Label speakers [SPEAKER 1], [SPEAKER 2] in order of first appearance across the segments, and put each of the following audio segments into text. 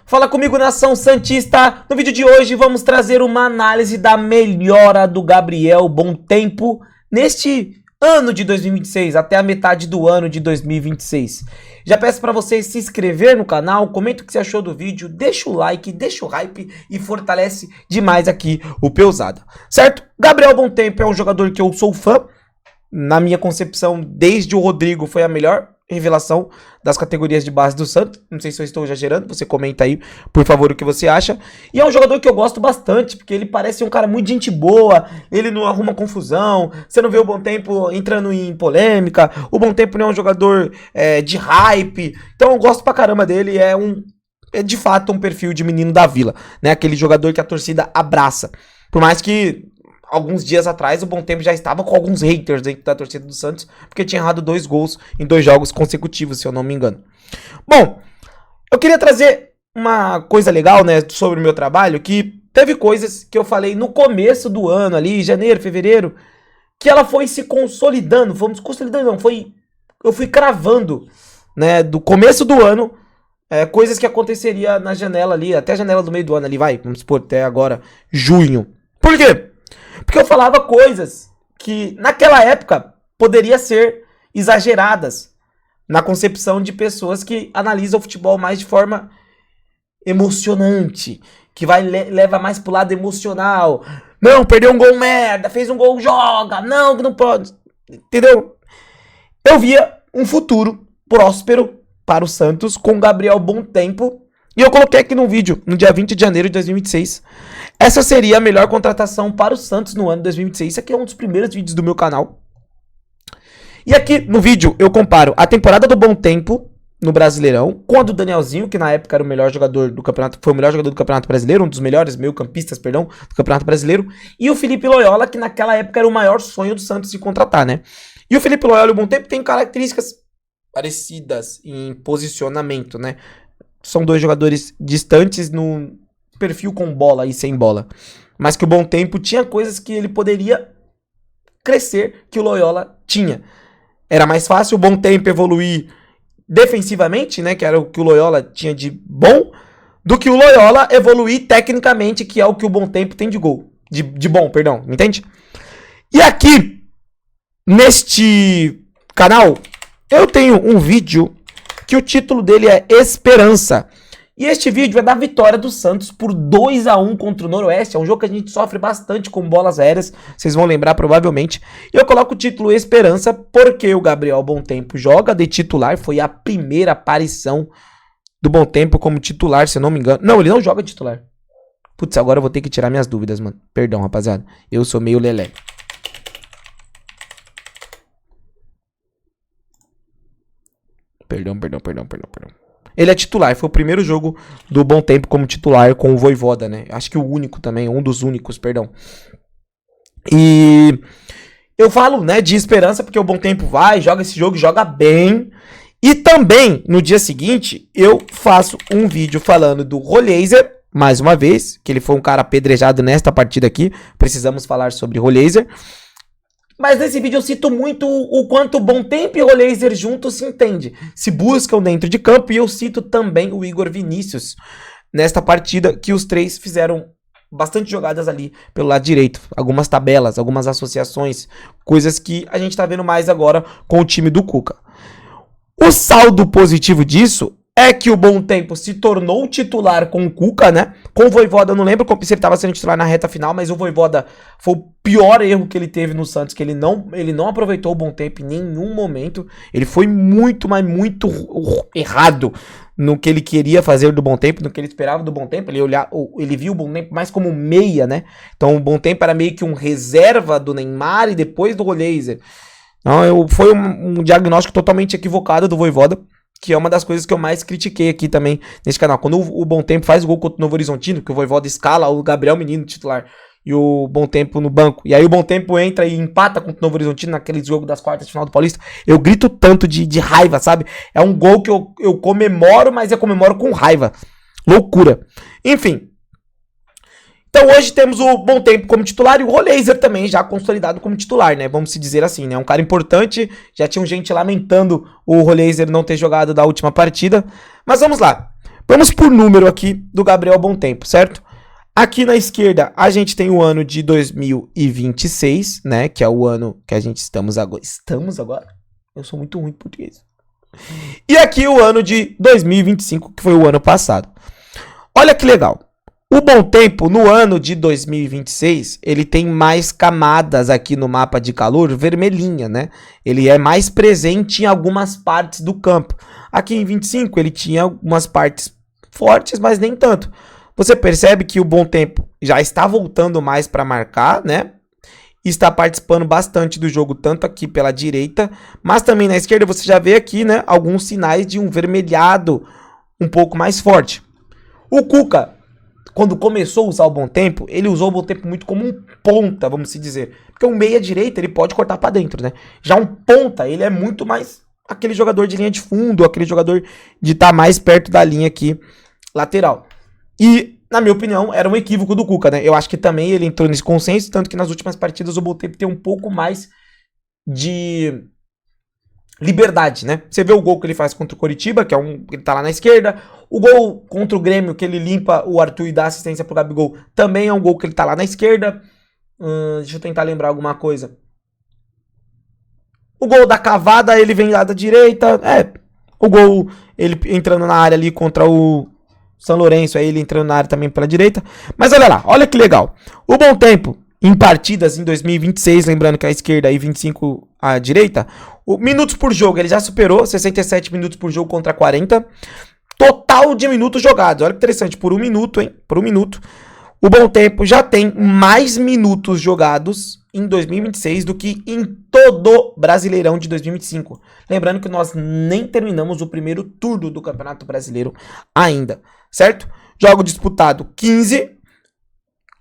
[SPEAKER 1] Fala comigo, nação santista. No vídeo de hoje vamos trazer uma análise da melhora do Gabriel Bontempo neste ano de 2026, até a metade do ano de 2026. Já peço para você se inscrever no canal, comenta o que você achou do vídeo, deixa o like, deixa o hype e fortalece demais aqui o Peusada, certo? Gabriel Bontempo é um jogador que eu sou fã, na minha concepção, desde o Rodrigo foi a melhor revelação das categorias de base do Santos. Não sei se eu estou exagerando, você comenta aí, por favor, o que você acha. E é um jogador que eu gosto bastante, porque ele parece um cara muito gente boa, ele não arruma confusão, você não vê o Bontempo entrando em polêmica, o Bontempo não é um jogador de hype, então eu gosto pra caramba dele, é de fato um perfil de menino da vila, né? Aquele jogador que a torcida abraça. Por mais que alguns dias atrás o Bontempo já estava com alguns haters dentro da torcida do Santos, porque tinha errado 2 gols em 2 jogos consecutivos, se eu não me engano. Bom, eu queria trazer uma coisa legal, né, sobre o meu trabalho, que teve coisas que eu falei no começo do ano ali, janeiro, fevereiro, que ela foi se consolidando, eu fui cravando, né, do começo do ano, coisas que aconteceria na janela ali, até a janela do meio do ano ali, vamos supor, até agora, junho. Por quê? Porque eu falava coisas que naquela época poderia ser exageradas na concepção de pessoas que analisam o futebol mais de forma emocionante, que leva mais pro lado emocional. Não, perdeu um gol merda, fez um gol, joga, não, que não pode, entendeu? Eu via um futuro próspero para o Santos com Gabriel Bontempo. E eu coloquei aqui no vídeo, no dia 20 de janeiro de 2026, essa seria a melhor contratação para o Santos no ano de 2026. Isso aqui é um dos primeiros vídeos do meu canal. E aqui no vídeo eu comparo a temporada do Bontempo no Brasileirão com a do Danielzinho, que na época era o melhor jogador do campeonato, foi o melhor jogador do Campeonato Brasileiro, um dos melhores meio-campistas, do Campeonato Brasileiro, e o Felipe Loyola, que naquela época era o maior sonho do Santos de contratar, né? E o Felipe Loyola e o Bontempo têm características parecidas em posicionamento, né? São 2 jogadores distantes no perfil com bola e sem bola. Mas que o Bontempo tinha coisas que ele poderia crescer que o Loyola tinha. Era mais fácil o Bontempo evoluir defensivamente, né, que era o que o Loyola tinha de bom, do que o Loyola evoluir tecnicamente, que é o que o Bontempo tem de gol. De bom, perdão, me entende? E aqui, neste canal, eu tenho um vídeo que o título dele é Esperança. E este vídeo é da vitória do Santos por 2-1 contra o Noroeste. É um jogo que a gente sofre bastante com bolas aéreas, vocês vão lembrar provavelmente. E eu coloco o título Esperança porque o Gabriel Bontempo joga de titular. Foi a primeira aparição do Bontempo como titular, se eu não me engano. Não, ele não joga de titular. Putz, agora eu vou ter que tirar minhas dúvidas, mano. Perdão, rapaziada. Eu sou meio lelé. Perdão. Ele é titular, foi o primeiro jogo do Bontempo como titular com o Vojvoda, né? Acho que o único também, um dos únicos, perdão. E eu falo, né, de esperança porque o Bontempo joga esse jogo, joga bem. E também, no dia seguinte, eu faço um vídeo falando do Roleiser, mais uma vez, que ele foi um cara apedrejado nesta partida aqui. Precisamos falar sobre Roleiser. Mas nesse vídeo eu cito muito o quanto o Bontempo e o Roleiser juntos se entendem, se buscam dentro de campo, e eu cito também o Igor Vinícius nesta partida, que os 3 fizeram bastante jogadas ali pelo lado direito, algumas tabelas, algumas associações, coisas que a gente tá vendo mais agora com o time do Cuca. O saldo positivo disso é que o Bontempo se tornou titular com o Cuca, né? Com o Vojvoda, eu não lembro se ele estava sendo titular na reta final, mas o Vojvoda foi o pior erro que ele teve no Santos, que ele não aproveitou o Bontempo em nenhum momento. Ele foi muito, mas muito errado no que ele queria fazer do Bontempo, no que ele esperava do Bontempo. Ele viu o Bontempo mais como meia, né? Então o Bontempo era meio que um reserva do Neymar e depois do Roleiser. Então, foi um diagnóstico totalmente equivocado do Vojvoda, que é uma das coisas que eu mais critiquei aqui também nesse canal. Quando o Bontempo faz o gol contra o Novo Horizontino, que o Vojvoda escala o Gabriel Menino titular e o Bontempo no banco, e aí o Bontempo entra e empata contra o Novo Horizontino naquele jogo das quartas de final do Paulista, eu grito tanto de raiva, sabe? É um gol que eu comemoro, mas eu comemoro com raiva. Loucura. Enfim. Então hoje temos o Bontempo como titular e o Roleiser também já consolidado como titular, né? Vamos se dizer assim, né? Um cara importante, já tinha gente lamentando o Roleiser não ter jogado da última partida. Mas vamos lá. Vamos por número aqui do Gabriel Bom Tempo, certo? Aqui na esquerda, a gente tem o ano de 2026, né? Que é o ano que a gente estamos agora. Estamos agora? Eu sou muito ruim em português. E aqui o ano de 2025, que foi o ano passado. Olha que legal. O Bom Tempo, no ano de 2026, ele tem mais camadas aqui no mapa de calor, vermelhinha, né? Ele é mais presente em algumas partes do campo. Aqui em 25, ele tinha algumas partes fortes, mas nem tanto. Você percebe que o Bom Tempo já está voltando mais para marcar, né? Está participando bastante do jogo, tanto aqui pela direita, mas também na esquerda você já vê aqui, né, alguns sinais de um vermelhado um pouco mais forte. O Cuca, quando começou a usar o Bom Tempo, ele usou o Bom Tempo muito como um ponta, vamos se dizer. Porque um meia-direita, ele pode cortar para dentro, né? Já um ponta, ele é muito mais aquele jogador de linha de fundo, aquele jogador de estar mais perto da linha aqui, lateral. E, na minha opinião, era um equívoco do Cuca, né? Eu acho que também ele entrou nesse consenso, tanto que nas últimas partidas o Bom Tempo tem um pouco mais de liberdade, né? Você vê o gol que ele faz contra o Coritiba, que é ele tá lá na esquerda. O gol contra o Grêmio, que ele limpa o Arthur e dá assistência pro Gabigol, também é um gol que ele tá lá na esquerda. Deixa eu tentar lembrar alguma coisa. O gol da cavada, ele vem lá da direita. O gol, ele entrando na área ali contra o São Lourenço, aí ele entrando na área também pela direita. Mas olha lá, olha que legal. O Bom Tempo, em partidas em 2026, lembrando que a esquerda e 25 à direita, minutos por jogo, ele já superou 67 minutos por jogo contra 40. Total de minutos jogados, olha que interessante, por um minuto, hein? Por um minuto. O Bom Tempo já tem mais minutos jogados em 2026 do que em todo Brasileirão de 2025. Lembrando que nós nem terminamos o primeiro turno do Campeonato Brasileiro ainda, certo? Jogo disputado 15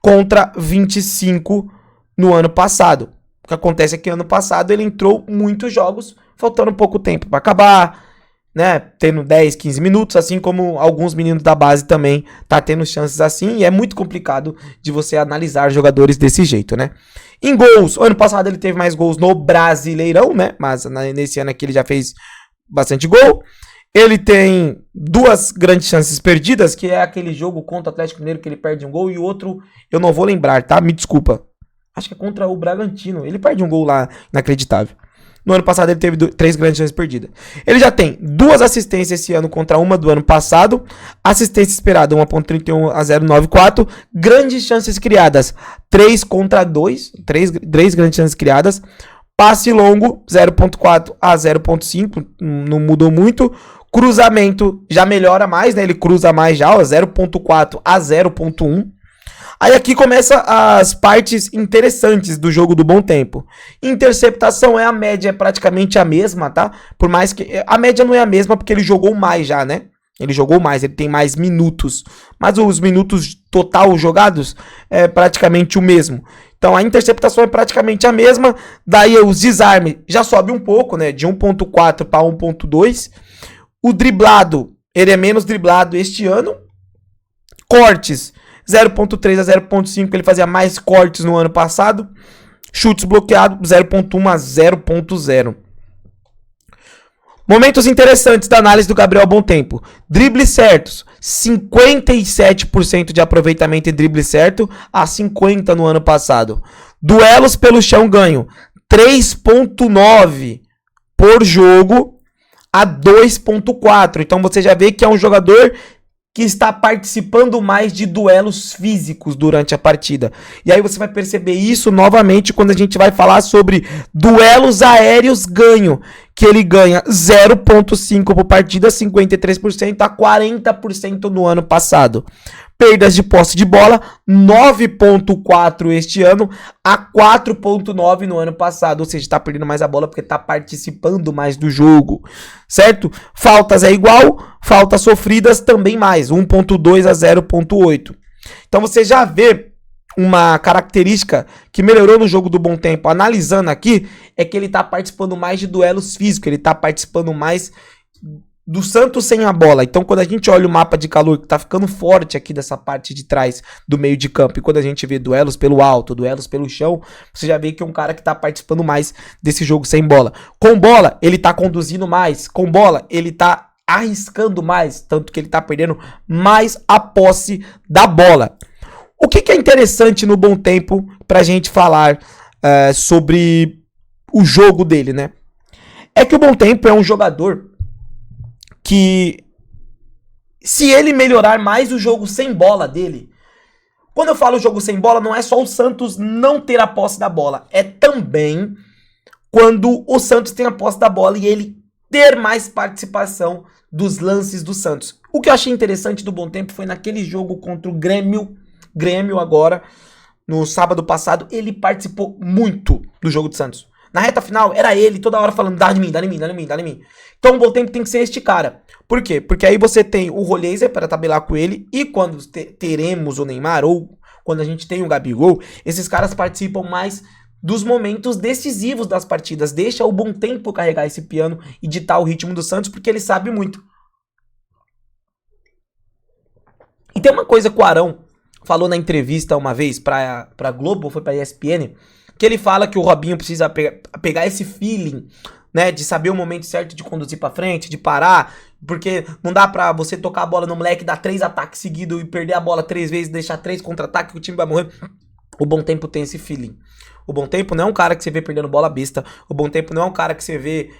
[SPEAKER 1] contra 25 no ano passado. O que acontece é que ano passado ele entrou muitos jogos, faltando pouco tempo para acabar, né, tendo 10, 15 minutos, assim como alguns meninos da base também tá tendo chances assim, e é muito complicado de você analisar jogadores desse jeito, né? Em gols, ano passado ele teve mais gols no Brasileirão, né, mas nesse ano aqui ele já fez bastante gol. Ele tem 2 grandes chances perdidas, que é aquele jogo contra o Atlético Mineiro que ele perde um gol, e o outro eu não vou lembrar, tá? Me desculpa. Acho que é contra o Bragantino, ele perde um gol lá inacreditável. No ano passado ele teve 3 grandes chances perdidas. Ele já tem 2 assistências esse ano contra uma do ano passado. Assistência esperada 1.31 a 0.94. Grandes chances criadas 3 contra 2. 3 grandes chances criadas. Passe longo 0.4 a 0.5. Não mudou muito. Cruzamento já melhora mais, né? Ele cruza mais já, 0.4 a 0.1. Aí aqui começa as partes interessantes do jogo do Bom Tempo. Interceptação a média é praticamente a mesma, tá? Por mais que a média não é a mesma porque ele jogou mais já, né? Ele jogou mais, ele tem mais minutos. Mas os minutos total jogados é praticamente o mesmo. Então a interceptação é praticamente a mesma. Daí os desarmes já sobe um pouco, né? De 1.4 para 1.2. O driblado, ele é menos driblado este ano. Cortes 0.3 a 0.5, ele fazia mais cortes no ano passado. Chutes bloqueados, 0.1 a 0.0. Momentos interessantes da análise do Gabriel Bom Tempo. Dribles certos, 57% de aproveitamento em drible certo a 50% no ano passado. Duelos pelo chão ganho, 3.9 por jogo a 2.4. Então você já vê que é um jogador que está participando mais de duelos físicos durante a partida. E aí você vai perceber isso novamente quando a gente vai falar sobre duelos aéreos ganho, que ele ganha 0.5 por partida, 53% a 40% no ano passado. Perdas de posse de bola, 9.4 este ano a 4.9 no ano passado. Ou seja, está perdendo mais a bola porque está participando mais do jogo, certo? Faltas é igual, faltas sofridas também mais, 1.2 a 0.8. Então você já vê uma característica que melhorou no jogo do Bom Tempo, analisando aqui, é que ele está participando mais de duelos físicos, ele está participando mais do Santos sem a bola. Então quando a gente olha o mapa de calor que tá ficando forte aqui dessa parte de trás do meio de campo, e quando a gente vê duelos pelo alto, duelos pelo chão, você já vê que é um cara que tá participando mais desse jogo sem bola. Com bola, ele tá conduzindo mais. Com bola, ele tá arriscando mais, tanto que ele tá perdendo mais a posse da bola. O que é interessante no Bom Tempo pra gente falar sobre o jogo dele, né? É que o Bom Tempo é um jogador que, se ele melhorar mais o jogo sem bola dele, quando eu falo jogo sem bola, não é só o Santos não ter a posse da bola, é também quando o Santos tem a posse da bola e ele ter mais participação dos lances do Santos. O que eu achei interessante do Bom Tempo foi naquele jogo contra o Grêmio agora, no sábado passado, ele participou muito do jogo do Santos. Na reta final, era ele toda hora falando, dá em mim, dá em mim, dá em mim, dá em mim. Então o Bom Tempo tem que ser este cara. Por quê? Porque aí você tem o Roleiser para tabelar com ele, e quando teremos o Neymar, ou quando a gente tem o Gabigol, esses caras participam mais dos momentos decisivos das partidas. Deixa o Bom Tempo carregar esse piano e ditar o ritmo do Santos, porque ele sabe muito. E tem uma coisa que o Arão falou na entrevista uma vez pra Globo, ou foi pra ESPN, que ele fala que o Robinho precisa pegar esse feeling, né, de saber o momento certo de conduzir pra frente, de parar, porque não dá pra você tocar a bola no moleque, dar 3 ataques seguidos e perder a bola 3 vezes, deixar 3 contra-ataques que o time vai morrer. O Bom Tempo tem esse feeling. O Bom Tempo não é um cara que você vê perdendo bola besta. O Bom Tempo não é um cara que você vê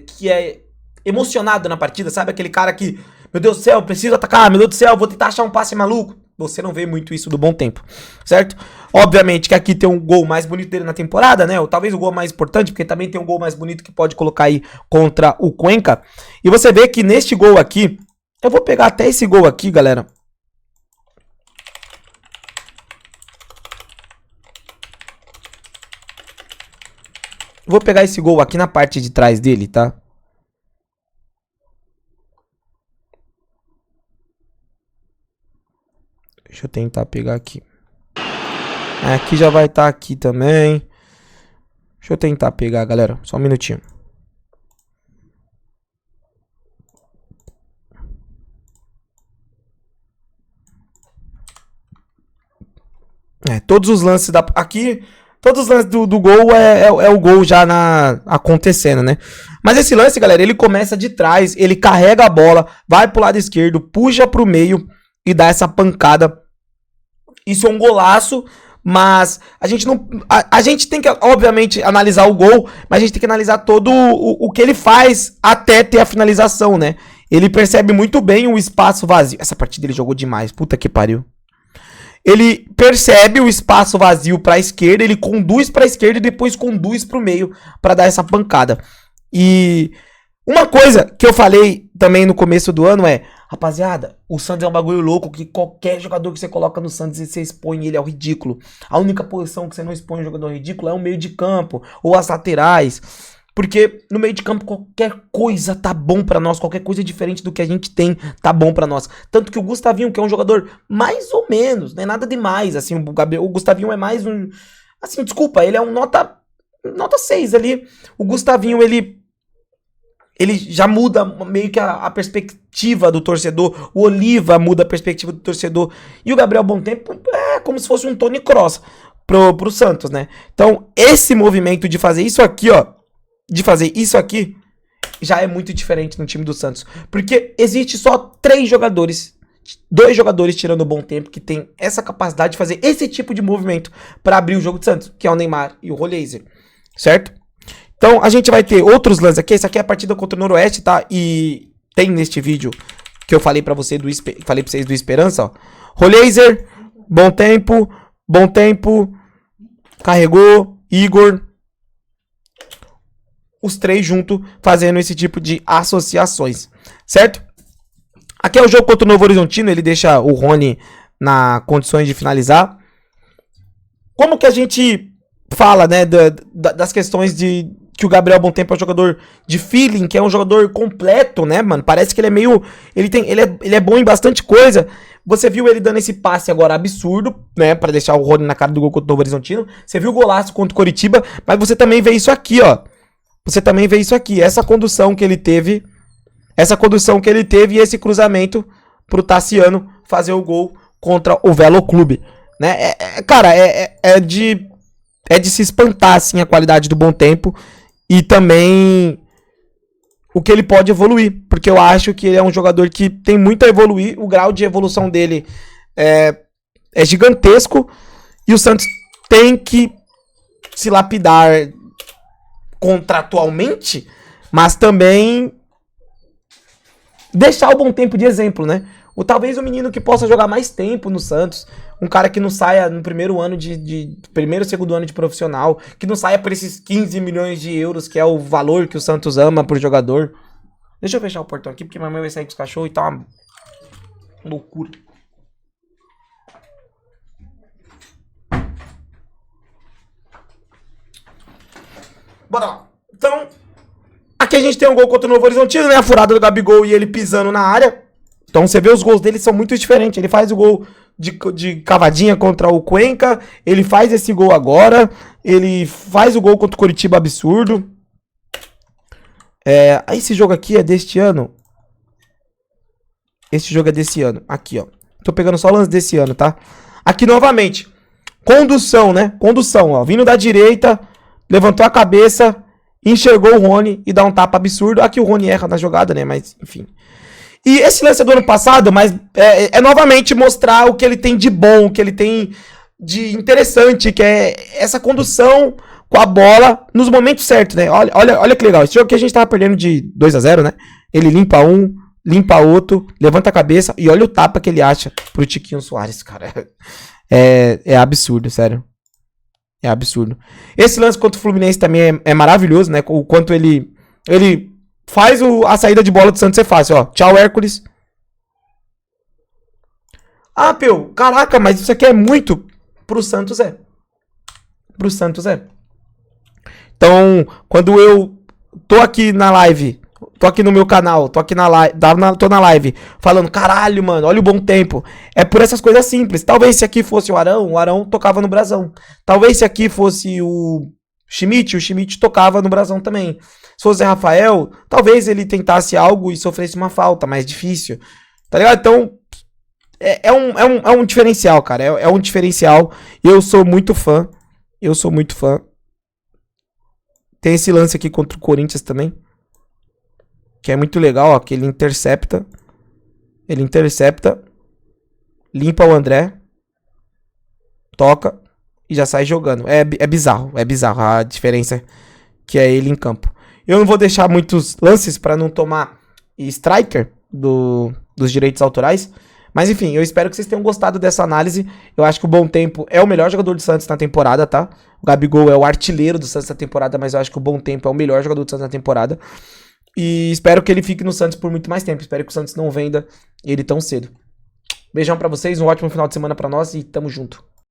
[SPEAKER 1] que é emocionado na partida, sabe? Aquele cara que, meu Deus do céu, preciso atacar, meu Deus do céu, vou tentar achar um passe maluco. Você não vê muito isso do Bom Tempo, certo? Obviamente que aqui tem um gol mais bonito dele na temporada, né? Ou talvez o gol mais importante, porque também tem um gol mais bonito que pode colocar aí contra o Cuenca. E você vê que neste gol aqui, eu vou pegar até esse gol aqui, galera. Vou pegar esse gol aqui na parte de trás dele, tá? Deixa eu tentar pegar aqui. Aqui já vai estar aqui também. Deixa eu tentar pegar, galera. Só um minutinho. Todos os lances aqui... Todos os lances do gol é o gol já acontecendo, né? Mas esse lance, galera, ele começa de trás, ele carrega a bola, vai pro lado esquerdo, puxa pro meio e dá essa pancada. Isso é um golaço, mas a gente não... A gente tem que, obviamente, analisar o gol, mas a gente tem que analisar todo o que ele faz até ter a finalização, né? Ele percebe muito bem o espaço vazio. Essa partida ele jogou demais, puta que pariu. Ele percebe o espaço vazio para a esquerda, ele conduz para a esquerda e depois conduz para o meio para dar essa pancada. E uma coisa que eu falei também no começo do ano é, rapaziada, o Santos é um bagulho louco que qualquer jogador que você coloca no Santos e você expõe ele ao ridículo. A única posição que você não expõe o jogador ao ridículo é o meio de campo ou as laterais. Porque no meio de campo qualquer coisa tá bom pra nós, qualquer coisa diferente do que a gente tem tá bom pra nós. Tanto que o Gustavinho, que é um jogador mais ou menos, não é nada demais, assim, o Gustavinho é mais um... Assim, desculpa, ele é um nota 6 ali. O Gustavinho, ele já muda meio que a perspectiva do torcedor. O Oliva muda a perspectiva do torcedor. E o Gabriel Bom Tempo é como se fosse um Tony Kroos pro Santos, né? Então, esse movimento de fazer isso aqui, ó, já é muito diferente no time do Santos. Porque existe só 2 jogadores tirando o Bom Tempo que tem essa capacidade de fazer esse tipo de movimento para abrir o jogo do Santos, que é o Neymar e o Roleiser, certo? Então a gente vai ter outros lances aqui. Essa aqui é a partida contra o Noroeste, tá? E tem neste vídeo que eu falei para vocês do Esperança, ó. Roleiser, Bom Tempo, carregou, Igor, os 3 juntos fazendo esse tipo de associações, certo? Aqui é o jogo contra o Novo Horizontino, ele deixa o Rony na condições de finalizar. Como que a gente fala, né, das questões de que o Gabriel Bom Tempo é um jogador de feeling, que é um jogador completo, né, mano? Parece que ele é meio... Ele é bom em bastante coisa. Você viu ele dando esse passe agora absurdo, né, pra deixar o Rony na cara do gol contra o Novo Horizontino. Você viu o golaço contra o Coritiba, mas você também vê isso aqui, ó. Essa condução que ele teve e esse cruzamento pro Tassiano fazer o gol contra o Velo Clube, né? Cara, é de se espantar, assim, a qualidade do Bom Tempo e também o que ele pode evoluir. Porque eu acho que ele é um jogador que tem muito a evoluir. O grau de evolução dele é gigantesco. E o Santos tem que se lapidar contratualmente, mas também deixar o Bom Tempo de exemplo, né? Ou talvez um menino que possa jogar mais tempo no Santos, um cara que não saia no primeiro ano primeiro, segundo ano de profissional, que não saia por esses 15 milhões de euros, que é o valor que o Santos ama por jogador. Deixa eu fechar o portão aqui, porque minha mãe vai sair com os cachorros e tá uma loucura. Bora lá. Então, aqui a gente tem um gol contra o Novo Horizontino, né? A furada do Gabigol e ele pisando na área. Então você vê os gols dele são muito diferentes. Ele faz o gol de cavadinha contra o Cuenca. Ele faz esse gol agora. Ele faz o gol contra o Coritiba absurdo. Esse jogo aqui é deste ano. Esse jogo é desse ano. Aqui, ó. Tô pegando só o lance desse ano, tá? Aqui novamente. Condução, né? Condução, ó. Vindo da direita. Levantou a cabeça. Enxergou o Rony e dá um tapa absurdo. Aqui o Rony erra na jogada, né? Mas, enfim. E esse lance é do ano passado, mas novamente mostrar o que ele tem de bom, o que ele tem de interessante, que é essa condução com a bola nos momentos certos, né? Olha que legal. Esse jogo aqui a gente tava perdendo de 2-0, né? Ele limpa um, limpa outro, levanta a cabeça e olha o tapa que ele acha pro Tiquinho Soares, cara. É absurdo, sério. É absurdo. Esse lance contra o Fluminense também é maravilhoso, né? O quanto ele faz a saída de bola do Santos ser fácil, ó. Tchau, Hércules. Ah, Peu, caraca, mas isso aqui é muito. Pro Santos é. Pro Santos é. Então, quando eu tô aqui na live, tô aqui no meu canal, tô aqui tô na live, falando, caralho, mano, olha o Bom Tempo. É por essas coisas simples. Talvez se aqui fosse o Arão tocava no brasão. Talvez se aqui fosse o Schmidt tocava no brasão também. Se fosse o Rafael, talvez ele tentasse algo e sofresse uma falta mais difícil. Tá ligado? Então, é um diferencial, cara. É um diferencial. Eu sou muito fã. Tem esse lance aqui contra o Corinthians também. Que é muito legal, ó. Que ele intercepta. Limpa o André. Toca. E já sai jogando. É bizarro. É bizarro a diferença que é ele em campo. Eu não vou deixar muitos lances para não tomar striker dos direitos autorais. Mas enfim, eu espero que vocês tenham gostado dessa análise. Eu acho que o Bom Tempo é o melhor jogador do Santos na temporada, tá? O Gabigol é o artilheiro do Santos na temporada, mas eu acho que o Bom Tempo é o melhor jogador do Santos na temporada. E espero que ele fique no Santos por muito mais tempo. Espero que o Santos não venda ele tão cedo. Beijão pra vocês, um ótimo final de semana pra nós e tamo junto.